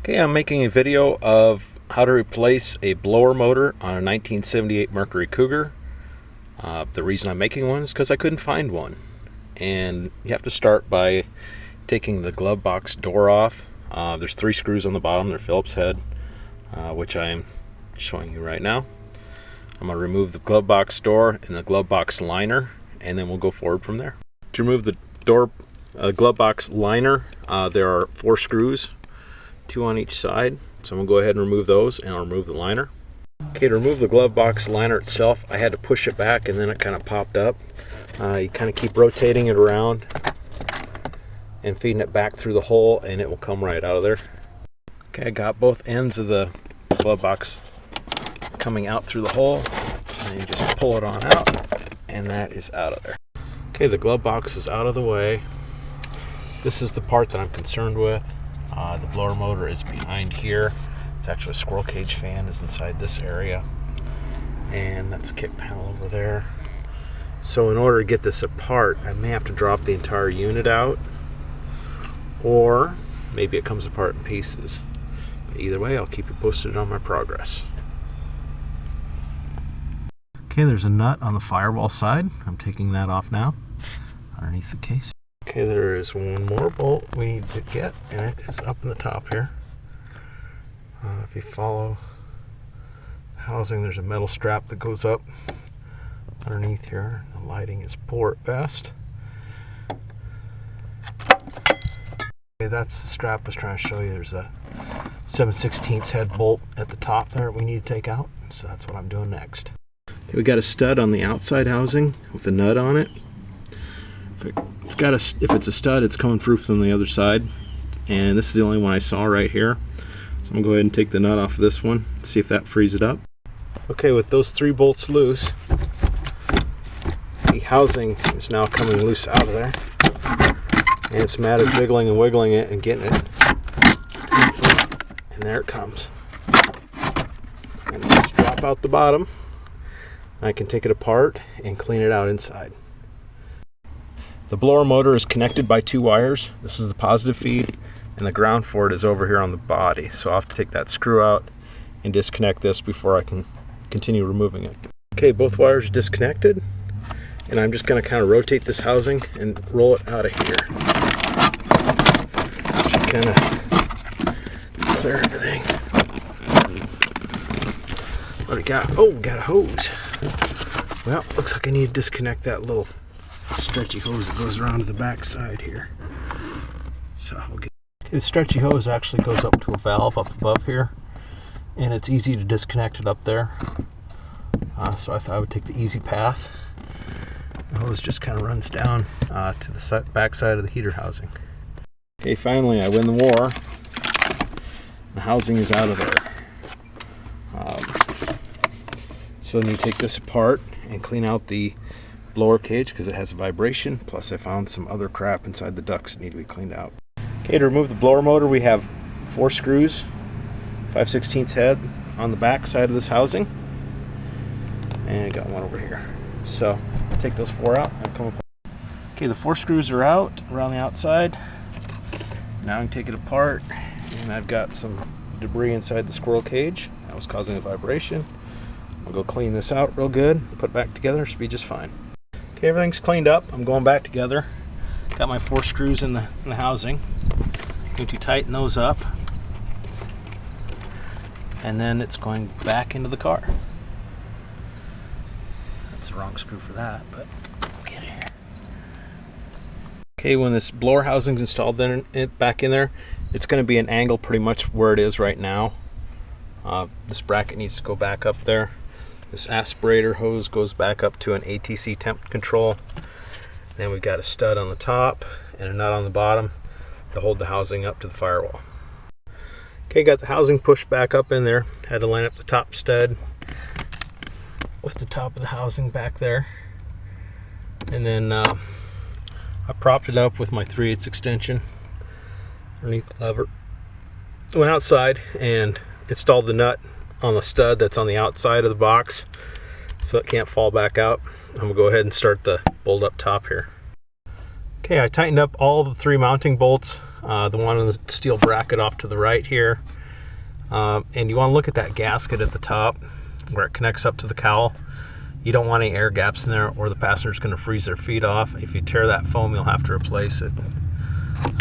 Okay, I'm making a video of how to replace a blower motor on a 1978 Mercury Cougar. The reason I'm making one is because I couldn't find one. And you have to start by taking the glove box door off. There's 3 screws on the bottom, they're Phillips head, which I'm showing you right now. I'm going to remove the glove box door and the glove box liner, and then we'll go forward from there. To remove the door glove box liner, there are 4 screws, 2 on each side. So I'm going to go ahead and remove those, and I'll remove the liner. Okay, to remove the glove box liner itself, I had to push it back and then it kind of popped up. You kind of keep rotating it around and feeding it back through the hole, and it will come right out of there. Okay, I got both ends of the glove box coming out through the hole, and you just pull it on out, and that is out of there. Okay, the glove box is out of the way. This is the part that I'm concerned with. The blower motor is behind here. It's actually a squirrel cage fan is inside this area, and that's a kick panel over there. So in order to get this apart, I may have to drop the entire unit out, or maybe it comes apart in pieces. But either way, I'll keep you posted on my progress. Okay, there's a nut on the firewall side. I'm taking that off now underneath the case. Okay, there is one more bolt we need to get, and it is up in the top here. If you follow the housing, there's a metal strap that goes up underneath here. The lighting is poor at best. Okay, that's the strap I was trying to show you. There's a 7/16 head bolt at the top there we need to take out, so that's what I'm doing next. Okay, we got a stud on the outside housing with a nut on it. If it's a stud, it's coming through from the other side, and this is the only one I saw right here. So I'm gonna go ahead and take the nut off of this one, see if that frees it up. Okay, with those 3 bolts loose, the housing is now coming loose out of there, and it's a matter of jiggling and wiggling it and getting it, and there it comes. And just drop out the bottom. I can take it apart and clean it out inside. The blower motor is connected by 2 wires. This is the positive feed, and the ground for it is over here on the body. So I'll have to take that screw out and disconnect this before I can continue removing it. Okay, both wires are disconnected, and I'm just going to kind of rotate this housing and roll it out of here. Should kind of clear everything. What do we got? Oh, we got a hose. Well, looks like I need to disconnect that little stretchy hose that goes around to the back side here. So we'll get the stretchy hose actually goes up to a valve up above here, and it's easy to disconnect it up there. So I thought I would take the easy path. The hose just kind of runs down to the back side of the heater housing. Okay, finally I win the war. The housing is out of there. So then you take this apart and clean out the blower cage because it has a vibration, plus I found some other crap inside the ducts that need to be cleaned out. Okay, to remove the blower motor, we have 4 screws, 5/16 head on the back side of this housing, and I got one over here. So take those 4 out and come apart. Okay, the 4 screws are out around the outside. Now I can take it apart, and I've got some debris inside the squirrel cage that was causing the vibration. I'll go clean this out real good, put it back together, should be just fine. Okay, everything's cleaned up. I'm going back together. Got my 4 screws in the housing. Going to tighten those up, and then it's going back into the car. That's the wrong screw for that, but we'll get it here. Okay, when this blower housing's installed back in there, it's going to be an angle pretty much where it is right now. This bracket needs to go back up there. This aspirator hose goes back up to an ATC temp control. Then we've got a stud on the top and a nut on the bottom to hold the housing up to the firewall. Okay, got the housing pushed back up in there. Had to line up the top stud with the top of the housing back there. And then I propped it up with my 3/8 extension underneath the lever. Went outside and installed the nut on the stud that's on the outside of the box so it can't fall back out. I'm gonna go ahead and start the bolt up top here. Okay, I tightened up all the 3 mounting bolts the one on the steel bracket off to the right here. And you want to look at that gasket at the top where it connects up to the cowl. You don't want any air gaps in there or the passenger's going to freeze their feet off. If you tear that foam, you'll have to replace it.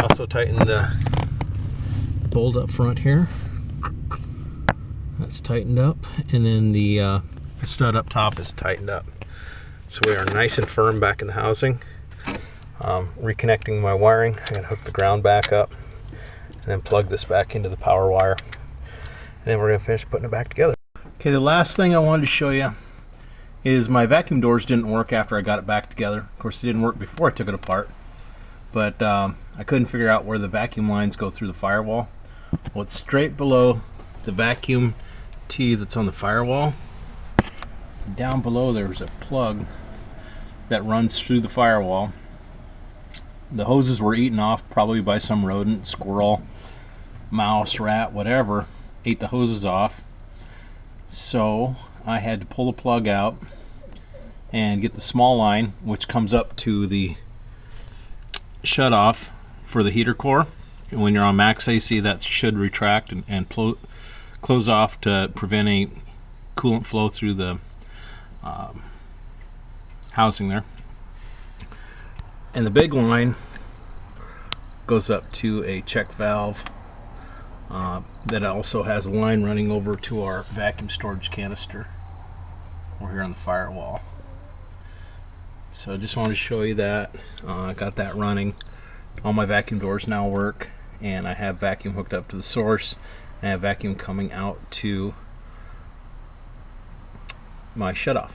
Also tighten the bolt up front here. That's tightened up, and then the stud up top is tightened up. So we are nice and firm back in the housing. Reconnecting my wiring, I'm going to hook the ground back up and then plug this back into the power wire. And then we're going to finish putting it back together. Okay, the last thing I wanted to show you is my vacuum doors didn't work after I got it back together. Of course, they didn't work before I took it apart, but I couldn't figure out where the vacuum lines go through the firewall. Well, it's straight below the vacuum tee that's on the firewall. Down below there's a plug that runs through the firewall. The hoses were eaten off probably by some rodent, squirrel, mouse, rat, whatever, ate the hoses off. So I had to pull the plug out and get the small line, which comes up to the shutoff for the heater core. When you're on max AC, that should retract and close off to prevent any coolant flow through the housing there. And the big line goes up to a check valve that also has a line running over to our vacuum storage canister over here on the firewall. So I just wanted to show you that. I got that running. All my vacuum doors now work, and I have vacuum hooked up to the source. I have vacuum coming out to my shutoff.